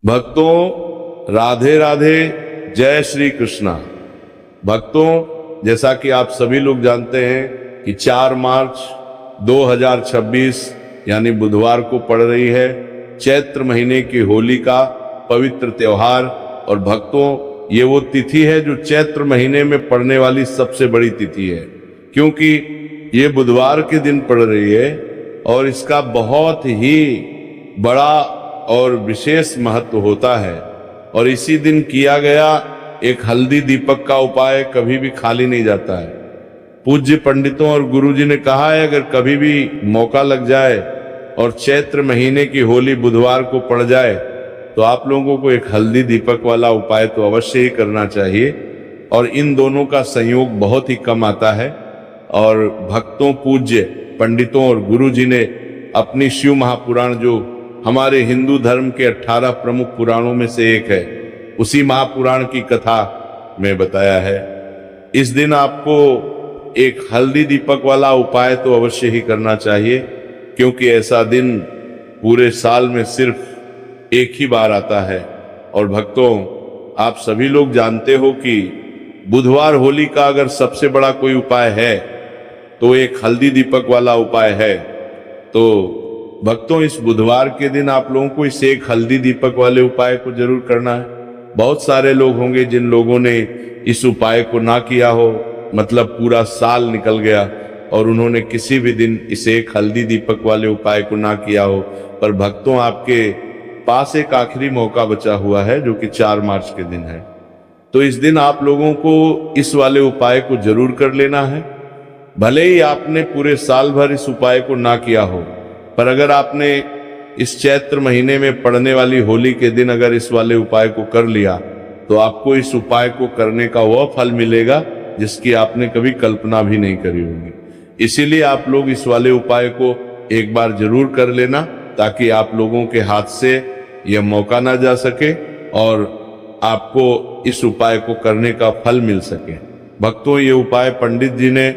भक्तों राधे राधे, जय श्री कृष्णा। भक्तों, जैसा कि आप सभी लोग जानते हैं कि 4 मार्च 2026 यानी बुधवार को पड़ रही है चैत्र महीने की होली का पवित्र त्योहार। और भक्तों, ये वो तिथि है जो चैत्र महीने में पड़ने वाली सबसे बड़ी तिथि है, क्योंकि ये बुधवार के दिन पड़ रही है और इसका बहुत ही बड़ा और विशेष महत्व होता है। और इसी दिन किया गया एक हल्दी दीपक का उपाय कभी भी खाली नहीं जाता है। पूज्य पंडितों और गुरुजी ने कहा है, अगर कभी भी मौका लग जाए और चैत्र महीने की होली बुधवार को पड़ जाए तो आप लोगों को एक हल्दी दीपक वाला उपाय तो अवश्य ही करना चाहिए। और इन दोनों का संयोग बहुत ही कम आता है। और भक्तों, पूज्य पंडितों और गुरुजी ने अपनी शिव महापुराण, जो हमारे हिंदू धर्म के 18 प्रमुख पुराणों में से एक है, उसी महापुराण की कथा में बताया है। इस दिन आपको एक हल्दी दीपक वाला उपाय तो अवश्य ही करना चाहिए, क्योंकि ऐसा दिन पूरे साल में सिर्फ एक ही बार आता है। और भक्तों, आप सभी लोग जानते हो कि बुधवार होली का अगर सबसे बड़ा कोई उपाय है तो एक हल्दी दीपक वाला उपाय है। तो भक्तों, इस बुधवार के दिन आप लोगों को इस एक हल्दी दीपक वाले उपाय को जरूर करना है। बहुत सारे लोग होंगे जिन लोगों ने इस उपाय को ना किया हो, मतलब पूरा साल निकल गया और उन्होंने किसी भी दिन इस एक हल्दी दीपक वाले उपाय को ना किया हो। पर भक्तों, आपके पास एक आखिरी मौका बचा हुआ है जो कि 4 मार्च के दिन है। तो इस दिन आप लोगों को इस वाले उपाय को जरूर कर लेना है। भले ही आपने पूरे साल भर इस उपाय को ना किया हो, पर अगर आपने इस चैत्र महीने में पड़ने वाली होली के दिन अगर इस वाले उपाय को कर लिया तो आपको इस उपाय को करने का वह फल मिलेगा जिसकी आपने कभी कल्पना भी नहीं करी होगी। इसीलिए आप लोग इस वाले उपाय को एक बार जरूर कर लेना, ताकि आप लोगों के हाथ से यह मौका ना जा सके और आपको इस उपाय को करने का फल मिल सके। भक्तों, ये उपाय पंडित जी ने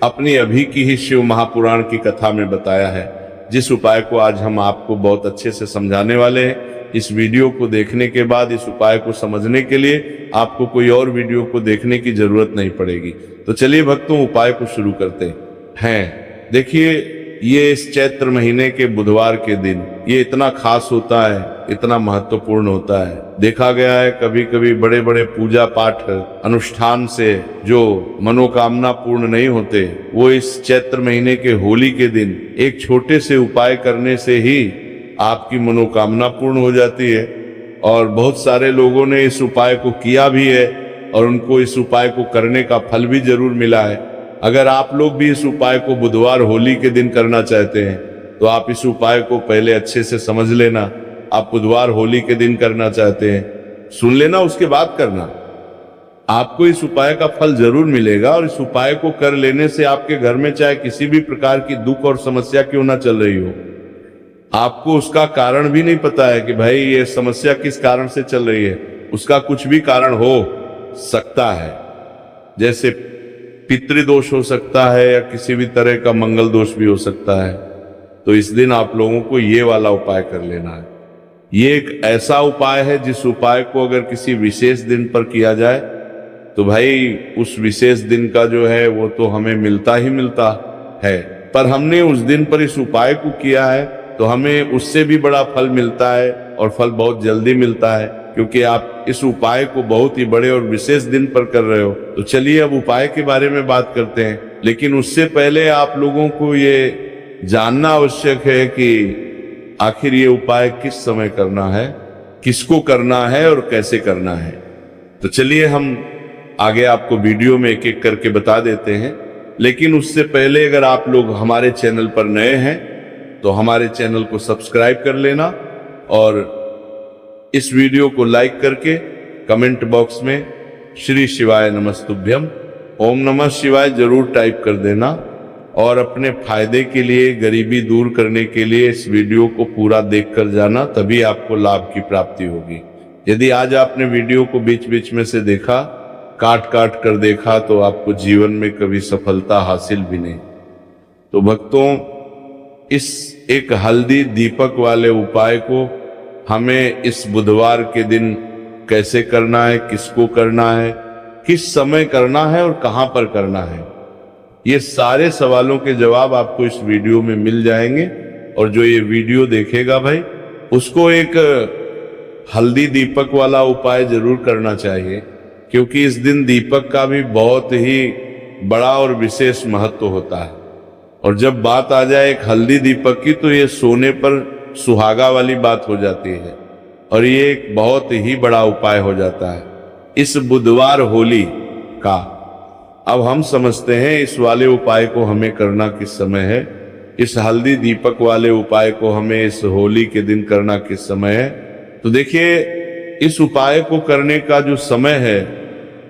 अपनी अभी की ही शिव महापुराण की कथा में बताया है, जिस उपाय को आज हम आपको बहुत अच्छे से समझाने वाले हैं। इस वीडियो को देखने के बाद इस उपाय को समझने के लिए आपको कोई और वीडियो को देखने की जरूरत नहीं पड़ेगी। तो चलिए भक्तों, उपाय को शुरू करते हैं। देखिए, ये इस चैत्र महीने के बुधवार के दिन ये इतना खास होता है, इतना महत्वपूर्ण होता है। देखा गया है कभी कभी बड़े बड़े पूजा पाठ अनुष्ठान से जो मनोकामना पूर्ण नहीं होते, वो इस चैत्र महीने के होली के दिन एक छोटे से उपाय करने से ही आपकी मनोकामना पूर्ण हो जाती है। और बहुत सारे लोगों ने इस उपाय को किया भी है और उनको इस उपाय को करने का फल भी जरूर मिला है। अगर आप लोग भी इस उपाय को बुधवार होली के दिन करना चाहते हैं तो आप इस उपाय को पहले अच्छे से समझ लेना। आप बुधवार होली के दिन करना चाहते हैं, सुन लेना, उसके बाद करना। आपको इस उपाय का फल जरूर मिलेगा। और इस उपाय को कर लेने से आपके घर में चाहे किसी भी प्रकार की दुख और समस्या क्यों ना चल रही हो, आपको उसका कारण भी नहीं पता है कि भाई ये समस्या किस कारण से चल रही है, उसका कुछ भी कारण हो सकता है। जैसे पितृदोष हो सकता है या किसी भी तरह का मंगल दोष भी हो सकता है। तो इस दिन आप लोगों को ये वाला उपाय कर लेना है। ये एक ऐसा उपाय है जिस उपाय को अगर किसी विशेष दिन पर किया जाए तो भाई उस विशेष दिन का जो है वो तो हमें मिलता ही मिलता है। पर हमने उस दिन पर इस उपाय को किया है तो हमें उससे भी बड़ा फल मिलता है, और फल बहुत जल्दी मिलता है, क्योंकि आप इस उपाय को बहुत ही बड़े और विशेष दिन पर कर रहे हो। तो चलिए अब उपाय के बारे में बात करते हैं। लेकिन उससे पहले आप लोगों को ये जानना आवश्यक है कि आखिर ये उपाय किस समय करना है, किसको करना है और कैसे करना है। तो चलिए हम आगे आपको वीडियो में एक एक करके बता देते हैं। लेकिन उससे पहले अगर आप लोग हमारे चैनल पर नए हैं तो हमारे चैनल को सब्सक्राइब कर लेना और इस वीडियो को लाइक करके कमेंट बॉक्स में श्री शिवाय नमस्तुभ्यम, ओम नमः शिवाय जरूर टाइप कर देना। और अपने फायदे के लिए, गरीबी दूर करने के लिए इस वीडियो को पूरा देख कर जाना, तभी आपको लाभ की प्राप्ति होगी। यदि आज आपने वीडियो को बीच बीच में से देखा, काट काट कर देखा, तो आपको जीवन में कभी सफलता हासिल भी नहीं। तो भक्तों, इस एक हल्दी दीपक वाले उपाय को हमें इस बुधवार के दिन कैसे करना है, किसको करना है, किस समय करना है और कहां पर करना है, ये सारे सवालों के जवाब आपको इस वीडियो में मिल जाएंगे। और जो ये वीडियो देखेगा भाई, उसको एक हल्दी दीपक वाला उपाय जरूर करना चाहिए, क्योंकि इस दिन दीपक का भी बहुत ही बड़ा और विशेष महत्व होता है। और जब बात आ जाए एक हल्दी दीपक की, तो ये सोने पर सुहागा वाली बात हो जाती है और ये एक बहुत ही बड़ा उपाय हो जाता है इस बुधवार होली का। अब हम समझते हैं इस वाले उपाय को हमें करना किस समय है, इस हल्दी दीपक वाले उपाय को हमें इस होली के दिन करना किस समय है। तो देखिए, इस उपाय को करने का जो समय है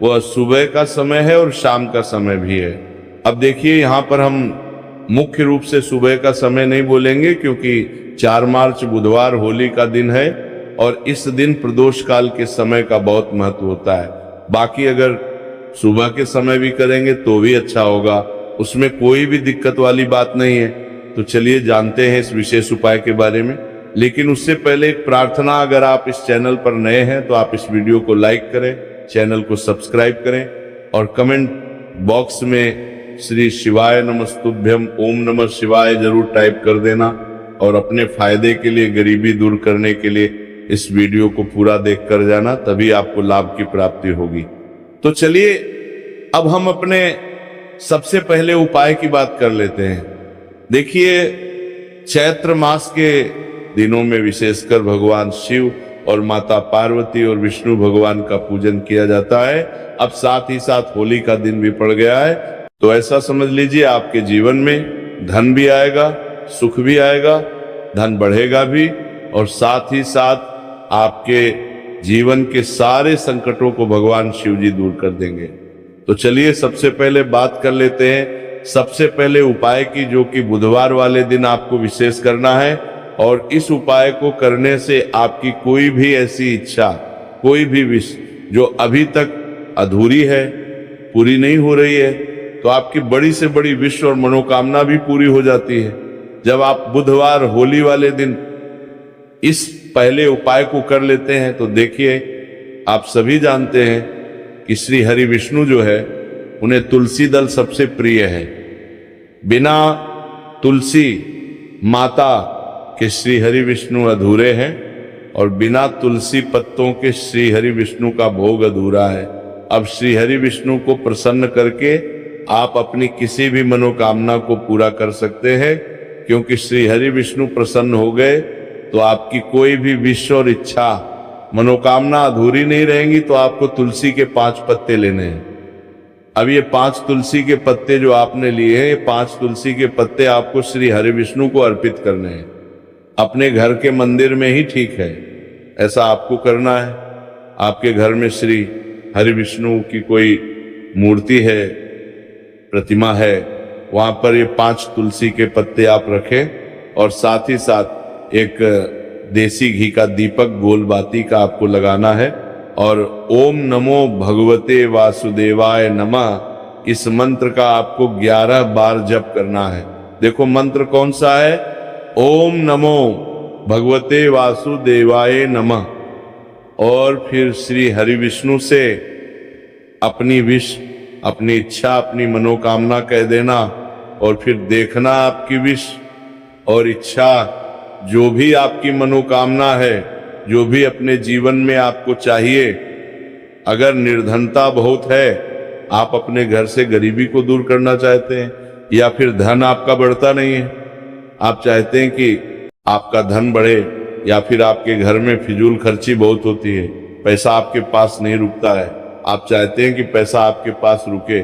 वह सुबह का समय है और शाम का समय भी है। अब देखिए, यहाँ पर हम मुख्य रूप से सुबह का समय नहीं बोलेंगे, क्योंकि 4 मार्च बुधवार होली का दिन है और इस दिन प्रदोष काल के समय का बहुत महत्व होता है। बाकी अगर सुबह के समय भी करेंगे तो भी अच्छा होगा, उसमें कोई भी दिक्कत वाली बात नहीं है। तो चलिए जानते हैं इस विशेष उपाय के बारे में। लेकिन उससे पहले एक प्रार्थना, अगर आप इस चैनल पर नए हैं तो आप इस वीडियो को लाइक करें, चैनल को सब्सक्राइब करें और कमेंट बॉक्स में श्री शिवाय नमस्तुभ्यम ओम नमः शिवाय जरूर टाइप कर देना। और अपने फायदे के लिए, गरीबी दूर करने के लिए इस वीडियो को पूरा देख कर जाना, तभी आपको लाभ की प्राप्ति होगी। तो चलिए अब हम अपने सबसे पहले उपाय की बात कर लेते हैं। देखिए, चैत्र मास के दिनों में विशेषकर भगवान शिव और माता पार्वती और विष्णु भगवान का पूजन किया जाता है। अब साथ ही साथ होली का दिन भी पड़ गया है, तो ऐसा समझ लीजिए आपके जीवन में धन भी आएगा, सुख भी आएगा, धन बढ़ेगा भी, और साथ ही साथ आपके जीवन के सारे संकटों को भगवान शिव जी दूर कर देंगे। तो चलिए सबसे पहले बात कर लेते हैं सबसे पहले उपाय की, जो कि बुधवार वाले दिन आपको विशेष करना है। और इस उपाय को करने से आपकी कोई भी ऐसी इच्छा, कोई भी विश जो अभी तक अधूरी है, पूरी नहीं हो रही है, तो आपकी बड़ी से बड़ी विश और मनोकामना भी पूरी हो जाती है जब आप बुधवार होली वाले दिन इस पहले उपाय को कर लेते हैं। तो देखिए, आप सभी जानते हैं कि श्री हरि विष्णु जो है, उन्हें तुलसी दल सबसे प्रिय है। बिना तुलसी माता के श्री हरि विष्णु अधूरे हैं और बिना तुलसी पत्तों के श्री हरि विष्णु का भोग अधूरा है। अब श्री हरि विष्णु को प्रसन्न करके आप अपनी किसी भी मनोकामना को पूरा कर सकते हैं, क्योंकि श्री हरि विष्णु प्रसन्न हो गए तो आपकी कोई भी विश और इच्छा, मनोकामना अधूरी नहीं रहेंगी। तो आपको तुलसी के 5 पत्ते लेने हैं। अब ये 5 तुलसी के पत्ते जो आपने लिए हैं, ये 5 तुलसी के पत्ते आपको श्री हरि विष्णु को अर्पित करने हैं। अपने घर के मंदिर में ही ठीक है, ऐसा आपको करना है। आपके घर में श्री हरि विष्णु की कोई मूर्ति है, प्रतिमा है, वहां पर ये 5 तुलसी के पत्ते आप रखें और साथ ही साथ एक देसी घी का दीपक गोल बाती का आपको लगाना है और ओम नमो भगवते वासुदेवाय नमः, इस मंत्र का आपको 11 बार जप करना है। देखो मंत्र कौन सा है, ओम नमो भगवते वासुदेवाय नमः। और फिर श्री हरि विष्णु से अपनी विश, अपनी इच्छा, अपनी मनोकामना कह देना और फिर देखना आपकी विश और इच्छा, जो भी आपकी मनोकामना है, जो भी अपने जीवन में आपको चाहिए। अगर निर्धनता बहुत है, आप अपने घर से गरीबी को दूर करना चाहते हैं, या फिर धन आपका बढ़ता नहीं है, आप चाहते हैं कि आपका धन बढ़े, या फिर आपके घर में फिजूल खर्ची बहुत होती है, पैसा आपके पास नहीं रुकता है, आप चाहते हैं कि पैसा आपके पास रुके,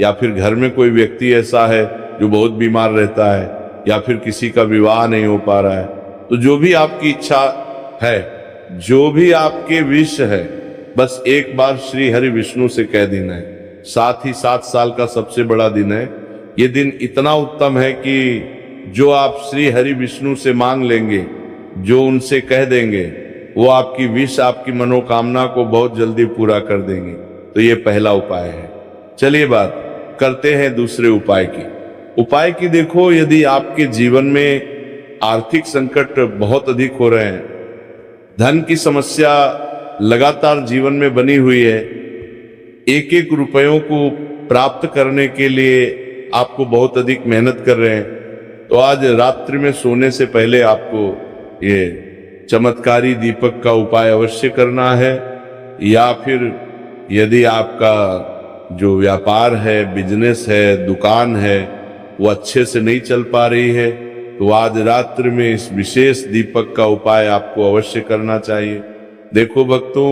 या फिर घर में कोई व्यक्ति ऐसा है जो बहुत बीमार रहता है, या फिर किसी का विवाह नहीं हो पा रहा है, तो जो भी आपकी इच्छा है, जो भी आपके विश है, बस एक बार श्री हरि विष्णु से कह देना है। साथ ही 7 साल का सबसे बड़ा दिन है। ये दिन इतना उत्तम है कि जो आप श्री हरि विष्णु से मांग लेंगे, जो उनसे कह देंगे, वो आपकी विश, आपकी मनोकामना को बहुत जल्दी पूरा कर देंगे। तो ये पहला उपाय है। चलिए बात करते हैं दूसरे उपाय की। उपाय की देखो, यदि आपके जीवन में आर्थिक संकट बहुत अधिक हो रहे हैं, धन की समस्या लगातार जीवन में बनी हुई है, एक एक रुपयों को प्राप्त करने के लिए आपको बहुत अधिक मेहनत कर रहे हैं, तो आज रात्रि में सोने से पहले आपको ये चमत्कारी दीपक का उपाय अवश्य करना है। या फिर यदि आपका जो व्यापार है, बिजनेस है, दुकान है, वो अच्छे से नहीं चल पा रही है, तो आज रात्रि में इस विशेष दीपक का उपाय आपको अवश्य करना चाहिए। देखो भक्तों,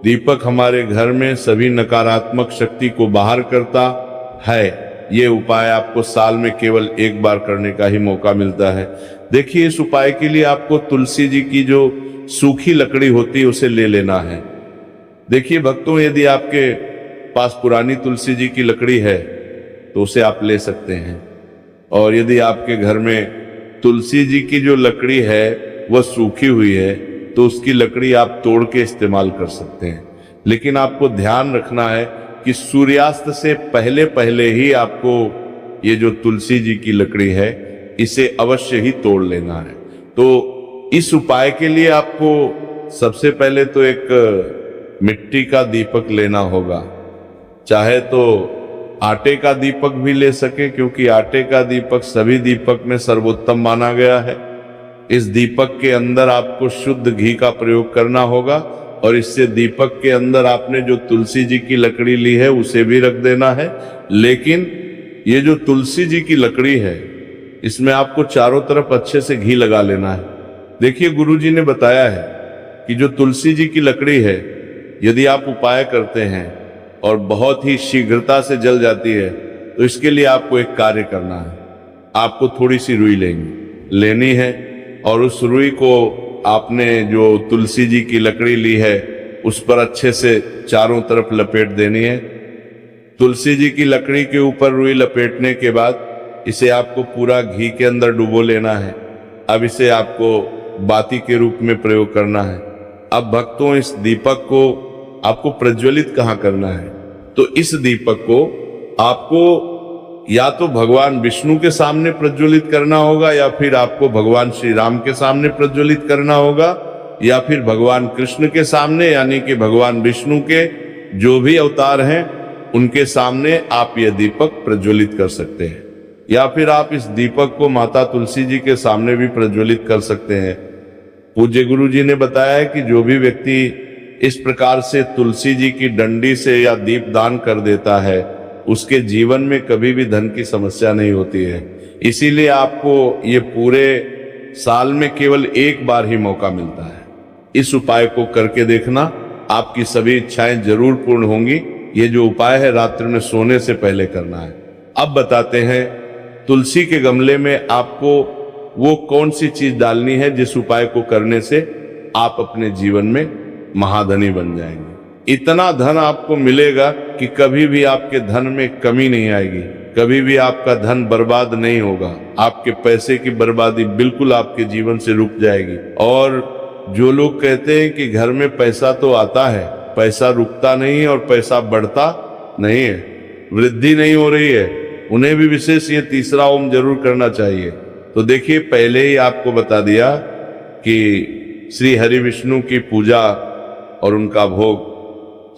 दीपक हमारे घर में सभी नकारात्मक शक्ति को बाहर करता है। ये उपाय आपको साल में केवल एक बार करने का ही मौका मिलता है। देखिए, इस उपाय के लिए आपको तुलसी जी की जो सूखी लकड़ी होती है उसे ले लेना है। देखिए भक्तों, यदि आपके पास पुरानी तुलसी जी की लकड़ी है तो उसे आप ले सकते हैं, और यदि आपके घर में तुलसी जी की जो लकड़ी है वह सूखी हुई है तो उसकी लकड़ी आप तोड़ के इस्तेमाल कर सकते हैं। लेकिन आपको ध्यान रखना है कि सूर्यास्त से पहले पहले ही आपको ये जो तुलसी जी की लकड़ी है इसे अवश्य ही तोड़ लेना है। तो इस उपाय के लिए आपको सबसे पहले तो एक मिट्टी का दीपक लेना होगा, चाहे तो आटे का दीपक भी ले सके, क्योंकि आटे का दीपक सभी दीपक में सर्वोत्तम माना गया है। इस दीपक के अंदर आपको शुद्ध घी का प्रयोग करना होगा, और इससे दीपक के अंदर आपने जो तुलसी जी की लकड़ी ली है उसे भी रख देना है। लेकिन ये जो तुलसी जी की लकड़ी है इसमें आपको चारों तरफ अच्छे से घी लगा लेना है। देखिए, गुरु जी ने बताया है कि जो तुलसी जी की लकड़ी है, यदि आप उपाय करते हैं और बहुत ही शीघ्रता से जल जाती है, तो इसके लिए आपको एक कार्य करना है। आपको थोड़ी सी रुई लेनी है, और उस रुई को आपने जो तुलसी जी की लकड़ी ली है उस पर अच्छे से चारों तरफ लपेट देनी है। तुलसी जी की लकड़ी के ऊपर रुई लपेटने के बाद इसे आपको पूरा घी के अंदर डुबो लेना है। अब इसे आपको बाती के रूप में प्रयोग करना है। अब भक्तों, इस दीपक को आपको प्रज्वलित कहाँ करना है? तो इस दीपक को आपको या तो भगवान विष्णु के सामने प्रज्वलित करना होगा, या फिर आपको भगवान श्री राम के सामने प्रज्वलित करना होगा, या फिर भगवान कृष्ण के सामने, यानी कि भगवान विष्णु के जो भी अवतार हैं उनके सामने आप यह दीपक प्रज्वलित कर सकते हैं। या फिर आप इस दीपक को माता तुलसी जी के सामने भी प्रज्वलित कर सकते हैं। पूज्य गुरु जी ने बताया है कि जो भी व्यक्ति इस प्रकार से तुलसी जी की डंडी से या दीप दान कर देता है उसके जीवन में कभी भी धन की समस्या नहीं होती है। इसीलिए आपको ये पूरे साल में केवल एक बार ही मौका मिलता है। इस उपाय को करके देखना, आपकी सभी इच्छाएं जरूर पूर्ण होंगी। ये जो उपाय है रात्रि में सोने से पहले करना है। अब बताते हैं तुलसी के गमले में आपको वो कौन सी चीज डालनी है जिस उपाय को करने से आप अपने जीवन में महाधनी बन जाएंगे। इतना धन आपको मिलेगा कि कभी भी आपके धन में कमी नहीं आएगी, कभी भी आपका धन बर्बाद नहीं होगा। आपके पैसे की बर्बादी बिल्कुल आपके जीवन से रुक जाएगी। और जो लोग कहते हैं कि घर में पैसा तो आता है, पैसा रुकता नहीं है और पैसा बढ़ता नहीं है, वृद्धि नहीं हो रही है, उन्हें भी विशेष ये तीसरा ओम जरूर करना चाहिए। तो देखिए, पहले ही आपको बता दिया कि श्री हरि विष्णु की पूजा और उनका भोग,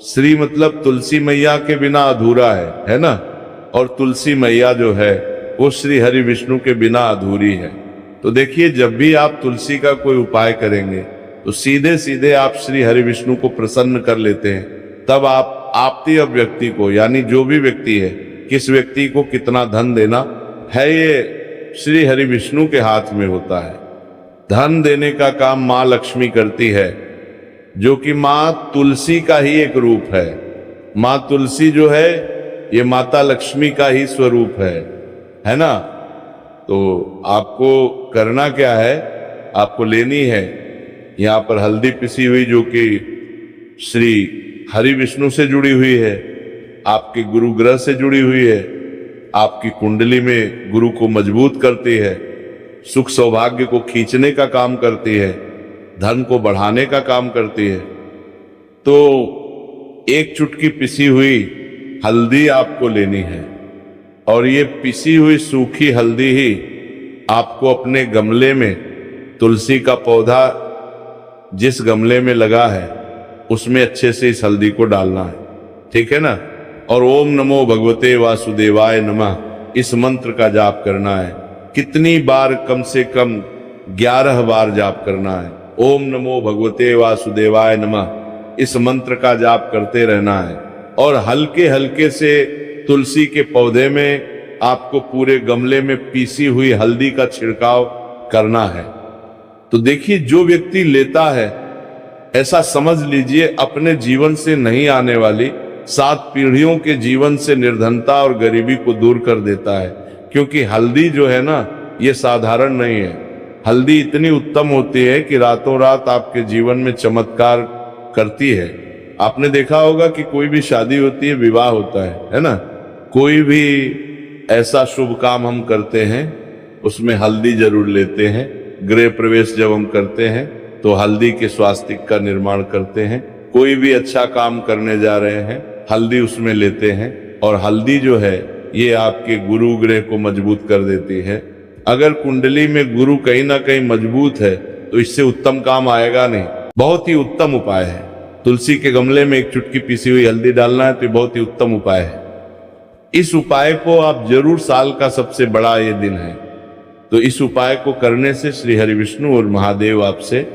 श्री मतलब तुलसी मैया के बिना अधूरा है ना, और तुलसी मैया जो है वो श्री हरि विष्णु के बिना अधूरी है। तो देखिए, जब भी आप तुलसी का कोई उपाय करेंगे तो सीधे सीधे आप श्री हरि विष्णु को प्रसन्न कर लेते हैं। तब आप आपती व्यक्ति को, यानी जो भी व्यक्ति है, किस व्यक्ति को कितना धन देना है, ये श्री हरि विष्णु के हाथ में होता है। धन देने का काम माँ लक्ष्मी करती है, जो कि माँ तुलसी का ही एक रूप है। माँ तुलसी जो है ये माता लक्ष्मी का ही स्वरूप है ना। तो आपको करना क्या है, आपको लेनी है यहाँ पर हल्दी पिसी हुई, जो कि श्री हरि विष्णु से जुड़ी हुई है, आपके गुरु ग्रह से जुड़ी हुई है, आपकी कुंडली में गुरु को मजबूत करती है, सुख सौभाग्य को खींचने का काम करती है, धन को बढ़ाने का काम करती है। तो एक चुटकी पिसी हुई हल्दी आपको लेनी है, और ये पिसी हुई सूखी हल्दी ही आपको अपने गमले में तुलसी का पौधा जिस गमले में लगा है उसमें अच्छे से इस हल्दी को डालना है, ठीक है ना। और ओम नमो भगवते वासुदेवाय नमः इस मंत्र का जाप करना है। कितनी बार? कम से कम 11 बार जाप करना है। ओम नमो भगवते वासुदेवाय नमः इस मंत्र का जाप करते रहना है। और हल्के हल्के से तुलसी के पौधे में आपको पूरे गमले में पीसी हुई हल्दी का छिड़काव करना है। तो देखिए, जो व्यक्ति लेता है, ऐसा समझ लीजिए अपने जीवन से नहीं आने वाली 7 पीढ़ियों के जीवन से निर्धनता और गरीबी को दूर कर देता है। क्योंकि हल्दी जो है ना, ये साधारण नहीं है। हल्दी इतनी उत्तम होती है कि रातों रात आपके जीवन में चमत्कार करती है। आपने देखा होगा कि कोई भी शादी होती है, विवाह होता है ना, कोई भी ऐसा शुभ काम हम करते हैं उसमें हल्दी जरूर लेते हैं। गृह प्रवेश जब हम करते हैं तो हल्दी के स्वास्तिक का निर्माण करते हैं। कोई भी अच्छा काम करने जा रहे हैं, हल्दी उसमें लेते हैं। और हल्दी जो है ये आपके गुरु ग्रह को मजबूत कर देती है। अगर कुंडली में गुरु कहीं ना कहीं मजबूत है तो इससे उत्तम काम आएगा नहीं। बहुत ही उत्तम उपाय है। तुलसी के गमले में एक चुटकी पीसी हुई हल्दी डालना है, तो ये बहुत ही उत्तम उपाय है। इस उपाय को आप जरूर, साल का सबसे बड़ा ये दिन है, तो इस उपाय को करने से श्री हरि विष्णु और महादेव आपसे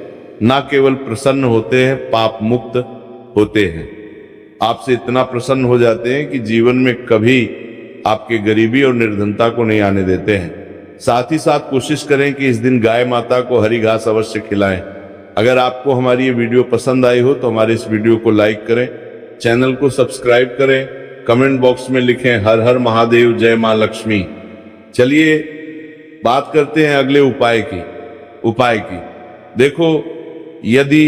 ना केवल प्रसन्न होते हैं, पाप मुक्त होते हैं। आपसे इतना प्रसन्न हो जाते हैं कि जीवन में कभी आपके गरीबी और निर्धनता को नहीं आने देते हैं। साथ ही साथ कोशिश करें कि इस दिन गाय माता को हरी घास अवश्य खिलाएं। अगर आपको हमारी ये वीडियो पसंद आई हो तो हमारे इस वीडियो को लाइक करें, चैनल को सब्सक्राइब करें, कमेंट बॉक्स में लिखें हर हर महादेव, जय मां लक्ष्मी। चलिए बात करते हैं अगले उपाय की। देखो, यदि